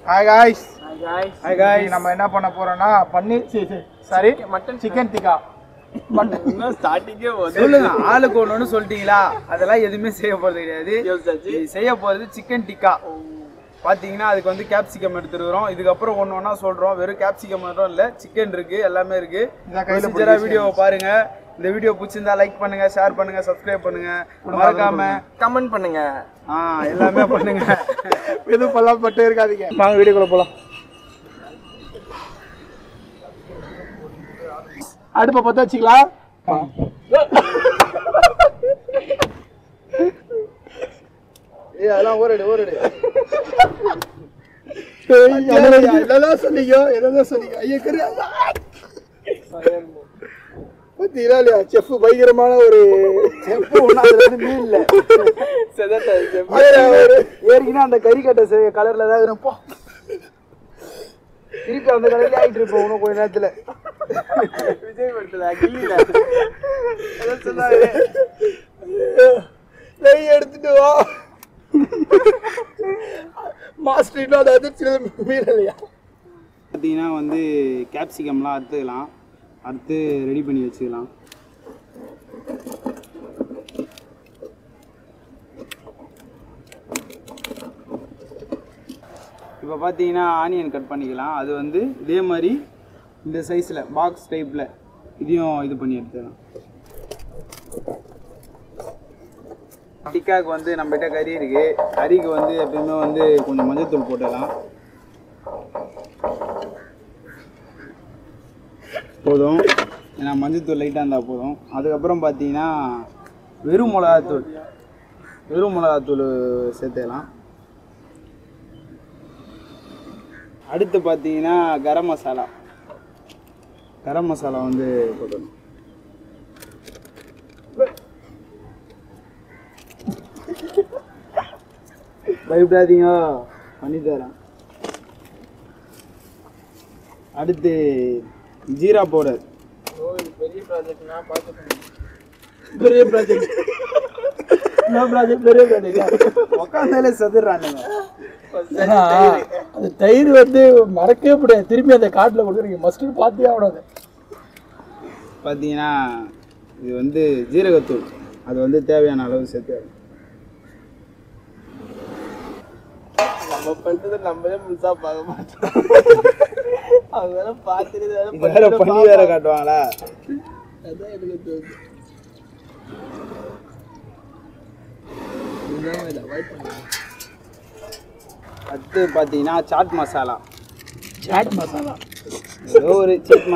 Hi guys. Hi guys. நம்ம என்ன பண்ண போறோம்னா பன்னீர் சாரி மட்டன் சிக்கன் டிக்கா. இன்னும் ஸ்டார்டிங்கே சொல்லுங்க. ஆளுக்கு ஒண்ணு சொல்லிட்டீங்களா? அதெல்லாம் எதுவுமே செய்ய போறது கிடையாது. செய்ய போறது சிக்கன் டிக்கா. பாத்தீங்கன்னா அதுக்கு வந்து கேப்சிகம் எடுத்துக்கிறோம். இதுக்கப்புறம் ஒண்ணா சொல்றோம். வெறும் கேப்சிகம் மட்டும் இல்ல, சிக்கன் இருக்கு, எல்லாமே இருக்கு. ப்ரொசீஜரா வீடியோவை பாருங்க. இந்த வீடியோ பிடிச்சிருந்தா லைக் பண்ணுங்க, ஷேர் பண்ணுங்க, சப்ஸ்கிரைப் பண்ணுங்க, மறக்காம கமெண்ட் பண்ணுங்க. எல்லாமே பண்ணுங்க. எதுவும் பல்லாம் பட்டே இருக்காதீங்க. வாங்க வீடியோக்குள்ள போலாம். அடுப்பை பத்த வச்சுக்கலாம். அதெல்லாம் ஓரடு என்னதான் சொன்னீங்க ஐயா கரு பத்தீங்களா இல்லையா? செஃப் பயங்கரமான ஒரு செஃப் மீன் இல்ல ஏற்கனவே அந்த கறிக்கட்டை கலர்ல ஏதாவது இருப்போம். திருப்பி அந்த கலர்ல ஆயிட்டு இருப்போம் இன்னும் கொஞ்ச நேரத்துல. விஜய் படத்துல கில்லில சொன்னாரு நெய் எடுத்துட்டு வா மாஸ்டர். இன்னும் அதை அதிர்ச்சி மீன் இல்லையா? பார்த்தீங்கன்னா வந்து கேப்சிகம்லாம் அறுத்துக்கலாம், அறுத்து ரெடி பண்ணி வச்சுக்கலாம். இப்போ பார்த்தீங்கன்னா ஆனியன் கட் பண்ணிக்கலாம். அது வந்து இதே மாதிரி இந்த சைஸில் பாக்ஸ் டைப்பில் இதையும் இது பண்ணி எடுத்துக்கலாம். டிக்காக்கு வந்து நம்மகிட்ட கறி இருக்குது. கறிக்கு வந்து எப்பயுமே வந்து கொஞ்சம் மஞ்சள்தூள் போட்டுடலாம். போதும், ஏன்னா மஞ்சள்தூள் லைட்டாக இருந்தால் போதும். அதுக்கப்புறம் பார்த்தீங்கன்னா வெறும் மிளகாத்தூள் சேர்த்துக்கலாம். அடுத்து பார்த்தீங்கன்னா கரம் மசாலா வந்து போடணும். பயப்படாதீங்க, பண்ணித்தரேன். அடுத்து ஜீரா பவுடர். பெரிய ப்ராஜெக்ட்னா பார்த்து பெரிய ப்ராஜெக்ட் உட்காந்தாலே சதுறானுங்க. அந்த தயிர் வந்து மறக்கவே முடியாது. திருப்பி அந்த காட்டில் கொடுக்குறீங்க, மஸ்ட்டு பார்த்தே ஆகணும். பார்த்தீங்கன்னா இது வந்து ஜீரகத்தூள், அது வந்து தேவையான அளவு சேர்த்து. நம்ம பண்ணுறது நம்மளே முழுசாக பார்க்க மாட்டோம். அவங்க பார்த்துட்டு வேற பண்ணி வேற காட்டுவாங்களா? அதான் எனக்கு தோணுது. அடுத்து பார்த்தீங்கன்னா சாட் மசாலா. ஏதோ ஒரு சாட்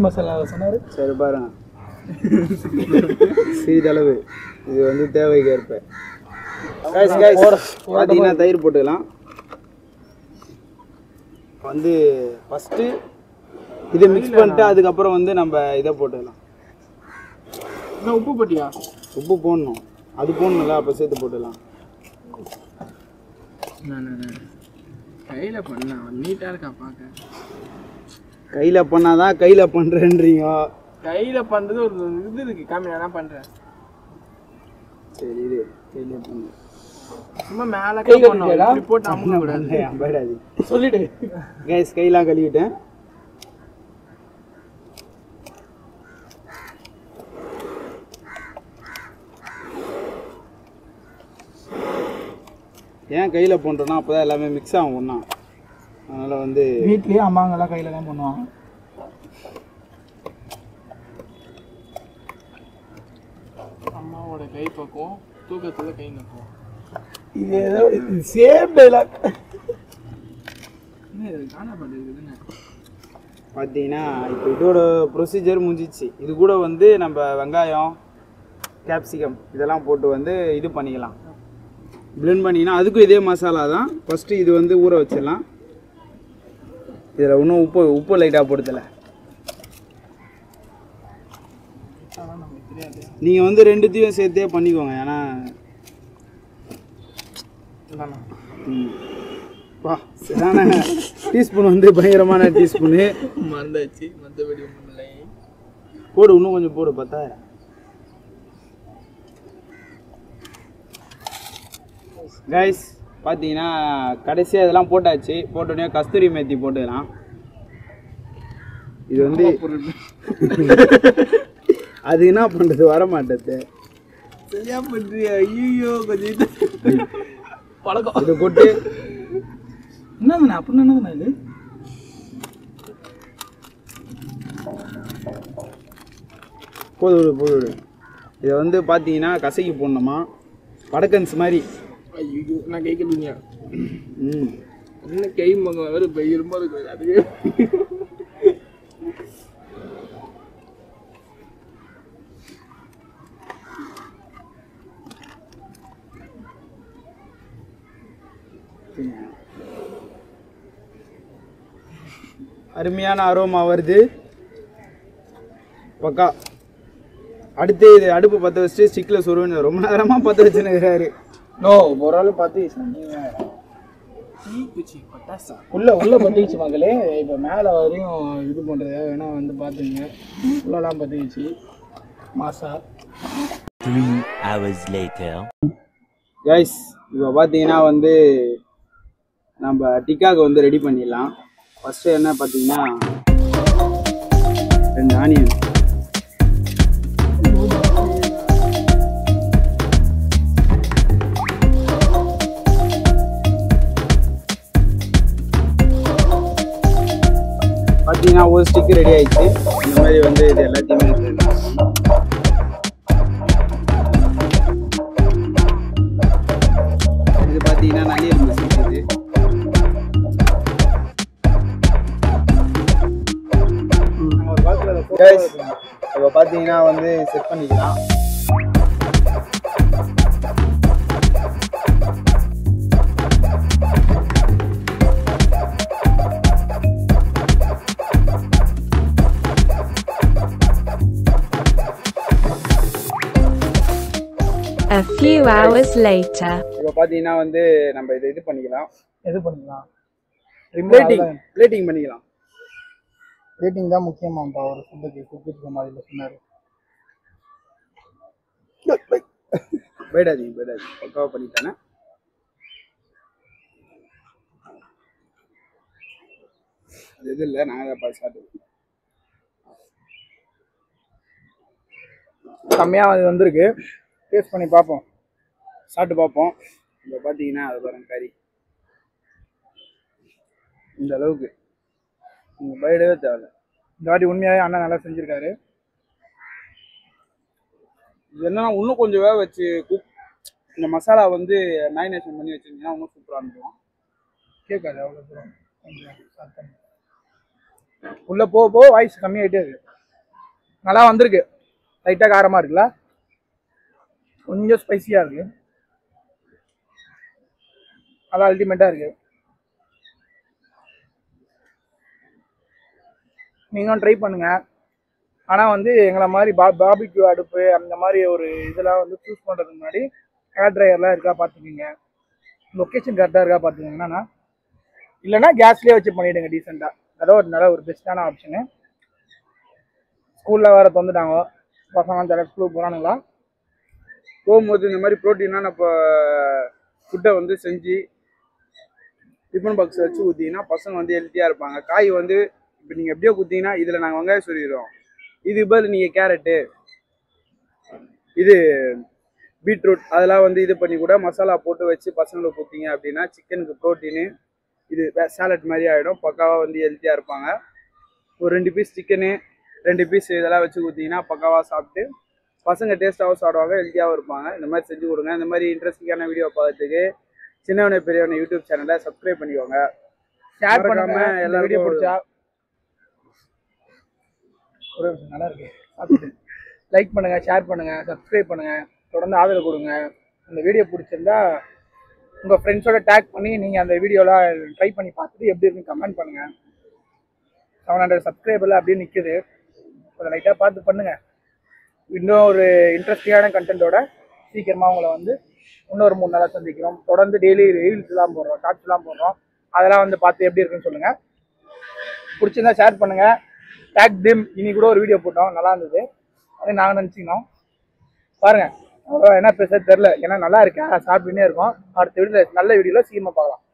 மசாலா சொன்னாரு. சரி பாருங்க, சிறிதளவு இது வந்து தேவைக்கு ஏற்ப. பார்த்தீங்கன்னா தயிர் போட்டுக்கலாம். வந்து ஃபஸ்ட்டு இதை மிக்ஸ் பண்ணிட்டு அதுக்கப்புறம் வந்து நம்ம இதை போட்டுக்கலாம். உப்பு போட்டியா? உப்பு போடணும், அது போடணும்ல, அப்போ சேர்த்து போட்டுடலாம். கையில் பண்ண நீட்டாக இருக்கா பார்க்க. கையில் பண்ணாதான் கையில் பண்ணுறேன்றீங்க. கையில் பண்ணுறது ஒரு இது இருக்கு, காமி நான் பண்ணுறேன். சரி இது கையில் பண்ணு, சும்மா மேலே கை பண்ணணும், போட்டு அமுக்க கூடாது. போயிடாது சொல்லிடு கைஸ். கையெல்லாம் கழுவிட்டேன். ஏன் கையில் பண்ணுறோன்னா அப்போ தான் எல்லாமே மிக்ஸ் ஆகும் ஒன்றா. அதனால் வந்து வீட்லேயே அம்மாங்கெல்லாம் கையில் தான் பண்ணுவாங்க. அம்மாவோட கை பக்கம் தூக்கத்தில் கை நக்குவோம். இது ஏதோ சேம் டைலாக். காணப்படுதுன்னு பார்த்தீங்கன்னா இப்போ இதோட ப்ரொசீஜர் முடிஞ்சிச்சு. இது கூட வந்து நம்ம வெங்காயம், கேப்சிகம் இதெல்லாம் போட்டு வந்து இது பண்ணிக்கலாம், பிளெண்ட் பண்ணிங்கன்னா. அதுக்கும் இதே மசாலா தான். ஃபஸ்ட்டு இது வந்து ஊற வச்சிடலாம். இதில் இன்னும் உப்பு லைட்டாக போடுதலை. நீங்கள் வந்து ரெண்டுத்தையும் சேர்த்தே பண்ணிக்கோங்க. ஏன்னா வா சரியான டீஸ்பூன் வந்து பயங்கரமான டீஸ்பூனு மறந்தாச்சு. மற்றபடி போடு, இன்னும் கொஞ்சம் போடு. பார்த்தா கைஸ் பார்த்தீங்கன்னா கடைசியாக இதெல்லாம் போட்டாச்சு. போட்டோடனே கஸ்தூரி மேத்தி போட்டுக்கலாம். இது வந்து அது என்ன பண்ணுறது வர மாட்டேது. சரியா பண்ணுறியா? ஐயோ கொஞ்சம் பழக்கம். இதை போட்டு என்னங்கண்ணா அப்படின்னு என்னங்கண்ணா இது? போதும். இதை வந்து பார்த்தீங்கன்னா கசக்கி போடணுமா, வடக்கன்ஸ் மாதிரி. ஐயோ நான் கை கழுவிங்க. இன்னும் கை மங்க வேறு பயிரமா இருக்கு. அதுவே அருமையான அரோமா வருது. பக்கா. அடுத்து இது அடுப்பு பற்ற வச்சுட்டு ஸ்டிக்கில் சொருவன்னு ரொம்ப நேரமாக பற்ற வச்சுருக்கிறாரு. நோ ஒரு ஆள் பார்த்து உள்ள பற்றிச்சு மக்களே. இப்போ மேலே வரையும் இது பண்ணுறது வேணா வந்து பார்த்துங்க. உள்ளலாம் பற்றிச்சு மாசா. 3 hours later. கைஸ் இப்போ பார்த்தீங்கன்னா வந்து நம்ம டிக்காவுக்கு வந்து ரெடி பண்ணிடலாம். ஃபஸ்ட்டு என்ன பார்த்தீங்கன்னா 2 ஆனியன், பார்த்தீங்கன்னா ஒரு ஸ்டிக்கு ரெடி ஆயிடுச்சு. இந்த மாதிரி வந்து இது எல்லாத்தையுமே இது பார்த்தீங்கன்னா நிறைய இருக்குது. இப்போ பார்த்தீங்கன்னா வந்து செட் பண்ணிக்கலாம். A few hours later. இப்போ பார்த்தீங்கன்னா வந்து நம்ம இதை இது பண்ணிக்கலாம். எது பண்ணிக்கலாம்? பிளேட்டிங் பண்ணிக்கலாம். ரேட்டிங் தான் முக்கியமாப்பா ஒரு ஃபுட்டுக்கு. குக்கிங் மாதிரி சொன்னார். போயிடாதீங்க பக்காவாக பண்ணிட்டானே. அது எது இல்லை, நாங்கள் தான் பார்த்து சாப்பிட்டு செம்மையாக அது வந்திருக்கு. டேஸ்ட் பண்ணி பார்ப்போம், சாப்பிட்டு பார்ப்போம். இப்போ பார்த்தீங்கன்னா அது பாருங்க கறி இந்த அளவுக்கு நீங்கள் பயடவே தேவையில்ல. இந்த வாட்டி உண்மையாகவே அண்ணன் நல்லா செஞ்சுருக்காரு. இது என்னன்னா இன்னும் கொஞ்சம் வேக வச்சு இந்த மசாலா வந்து மேரினேஷன் பண்ணி வச்சுருந்தீங்கன்னா இன்னும் சூப்பராக இருந்துடும். கேட்காது அவ்வளோ தூரம். கொஞ்சம் உள்ளே போக வாய்ஸ் கம்மியாகிட்டே இருக்கு. நல்லா வந்திருக்கு. லைட்டாக காரமாக இருக்குல்ல, கொஞ்சம் ஸ்பைஸியாக இருக்குது. நல்லா அல்டிமேட்டாக இருக்குது. நீங்களும் ட்ரை பண்ணுங்கள். ஆனால் வந்து எங்களை மாதிரி பார்பிக்யூ அடுப்பு அந்த மாதிரி ஒரு இதெல்லாம் வந்து சூஸ் பண்ணுறதுக்கு முன்னாடி ஏர் ட்ரையர்லாம் இருக்கா பார்த்துக்கிங்க. லொக்கேஷன் கரெக்டாக இருக்கா பார்த்துக்கோங்க. என்னன்னா இல்லைன்னா கேஸ்லேயே வச்சு பண்ணிவிடுங்க டீசெண்டாக. அதான் ஒரு நல்ல ஒரு பெஸ்ட்டான ஆப்ஷனு. ஸ்கூலில் வேறு தந்துட்டாங்க பசங்க. அந்த ஸ்கூலுக்கு போகிறானுங்களா போகும்போது இந்த மாதிரி ப்ரோட்டீனாக நம்ம ஃபுட்டை வந்து செஞ்சு டிஃபன் பாக்ஸ் வச்சு ஊற்றிங்கன்னா பசங்க வந்து ஹெல்த்தியாக இருப்பாங்க. காய் வந்து இப்போ நீங்கள் எப்படியோ ஊற்றிங்கன்னா இதில் நாங்கள் வெங்காயம் சொல்லிடுறோம். இது பதில் நீங்கள் கேரட்டு, இது பீட்ரூட் அதெல்லாம் வந்து இது பண்ணி கூட மசாலா போட்டு வச்சு பசங்களுக்கு கொடுத்தீங்க அப்படின்னா சிக்கனுக்கு ப்ரோட்டீனு இது சாலட் மாதிரி ஆகிடும். பக்காவாக வந்து ஹெல்த்தியாக இருப்பாங்க. ஒரு 2 பீஸ் சிக்கனு 2 பீஸ் இதெல்லாம் வச்சு கொடுத்தீங்கன்னா பக்காவாக சாப்பிட்டு பசங்க டேஸ்ட்டாகவும் சாப்பிடுவாங்க, ஹெல்த்தியாகவும் இருப்பாங்க. இந்த மாதிரி செஞ்சு கொடுங்க. இந்த மாதிரி இன்ட்ரெஸ்டிங்கான வீடியோ பார்க்கறதுக்கு சின்னவனை பெரியவனை யூடியூப் சேனலை சப்ஸ்கிரைப் பண்ணிக்கோங்க. ஷேர் பண்ணாமல் எல்லா வீடியோ பிடிச்சா ஒரு நல்லா இருக்கு. லைக் பண்ணுங்கள், ஷேர் பண்ணுங்கள், சப்ஸ்கிரைப் பண்ணுங்கள், தொடர்ந்து ஆதரவு கொடுங்க. இந்த வீடியோ பிடிச்சிருந்தா உங்கள் ஃப்ரெண்ட்ஸோட டேக் பண்ணி நீங்கள் அந்த வீடியோலாம் ட்ரை பண்ணி பார்த்துட்டு எப்படி இருக்குன்னு கமெண்ட் பண்ணுங்கள். 700 சப்ஸ்கிரைபரில் அப்படியே நிற்குது. அதை லைட்டாக பார்த்து பண்ணுங்கள். இன்னும் ஒரு இன்ட்ரெஸ்டிங்கான கண்டென்ட்டோட சீக்கிரமாக உங்களை வந்து இன்னொரு 3 நாளாக சந்திக்கிறோம். தொடர்ந்து டெய்லி ரீல்ஸ்லாம் போடுறோம், ஷார்ட்ஸ்லாம் போடுறோம். அதெல்லாம் வந்து பார்த்து எப்படி இருக்குன்னு சொல்லுங்கள். பிடிச்சிருந்தா ஷேர் பண்ணுங்கள். டேக் டிம் இன்னி கூட ஒரு வீடியோ போட்டோம், நல்லா இருந்தது. அது நாங்கள் நினச்சிக்கணும் பாருங்கள். அவ்வளோ என்ன பேச தெரில, ஏன்னா நல்லா இருக்கேன் சாப்பிட்டுன்னே இருக்கோம். அடுத்த வீடியோவில் நல்ல வீடியோவில் சீக்கிரமாக பார்க்கலாம்.